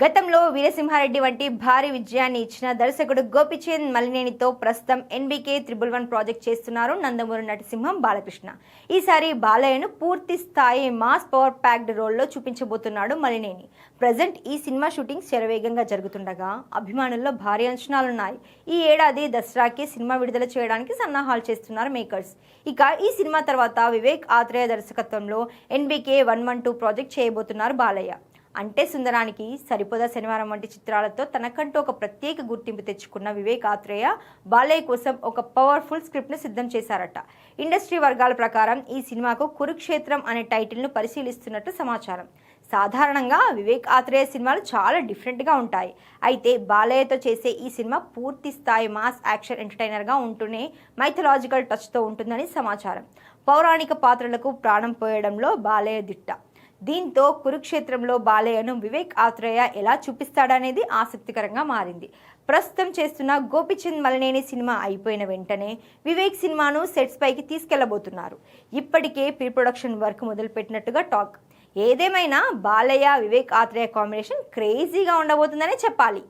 గతంలో వీరసింహారెడ్డి వంటి భారీ విజయాన్ని ఇచ్చిన దర్శకుడు గోపీచంద్ మలినేనితో ప్రస్తుతం ఎన్బీకే 111 ప్రాజెక్ట్ చేస్తున్నారు నందమూరి నటసింహం బాలకృష్ణ. ఈసారి బాలయ్యను పూర్తి స్థాయి మాస్ పవర్ ప్యాక్డ్ రోల్లో చూపించబోతున్నాడు మలినేని. ప్రజెంట్ ఈ సినిమా షూటింగ్ శరవేగంగా జరుగుతుండగా అభిమానుల్లో భారీ అంచనాలున్నాయి. ఈ ఏడాది దసరాకి సినిమా విడుదల చేయడానికి సన్నాహాలు చేస్తున్నారు మేకర్స్. ఇక ఈ సినిమా తర్వాత వివేక్ ఆత్రేయ దర్శకత్వంలో ఎన్బీకే 112 ప్రాజెక్ట్ చేయబోతున్నారు బాలయ్య. అంటే సుందరానికి, సరిపోదా శనివారం వంటి చిత్రాలతో తనకంటూ ఒక ప్రత్యేక గుర్తింపు తెచ్చుకున్న వివేక్ ఆత్రేయ బాలయ్య కోసం ఒక పవర్ఫుల్ స్క్రిప్ట్ను సిద్ధం చేశారట. ఇండస్ట్రీ వర్గాల ప్రకారం ఈ సినిమాకు కురుక్షేత్రం అనే టైటిల్ను పరిశీలిస్తున్నట్టు సమాచారం. సాధారణంగా వివేక్ ఆత్రేయ సినిమాలు చాలా డిఫరెంట్గా ఉంటాయి. అయితే బాలయ్యతో చేసే ఈ సినిమా పూర్తి స్థాయి మాస్ యాక్షన్ ఎంటర్టైనర్గా ఉంటూనే మైథలాజికల్ టచ్తో ఉంటుందని సమాచారం. పౌరాణిక పాత్రలకు ప్రాణం పోయడంలో బాలయ్య దిట్ట. దీంతో కురుక్షేత్రంలో బాలయ్యను వివేక్ ఆత్రేయ ఎలా చూపిస్తాడనేది ఆసక్తికరంగా మారింది. ప్రస్తుతం చేస్తున్న గోపీచంద్ మలినేని సినిమా అయిపోయిన వెంటనే వివేక్ సినిమాను సెట్స్ పైకి తీసుకెళ్లబోతున్నారు. ఇప్పటికే ప్రీ ప్రొడక్షన్ వర్క్ మొదలుపెట్టినట్టుగా టాక్. ఏదేమైనా బాలయ్య వివేక్ ఆత్రేయ కాంబినేషన్ క్రేజీగా ఉండబోతుందనే చెప్పాలి.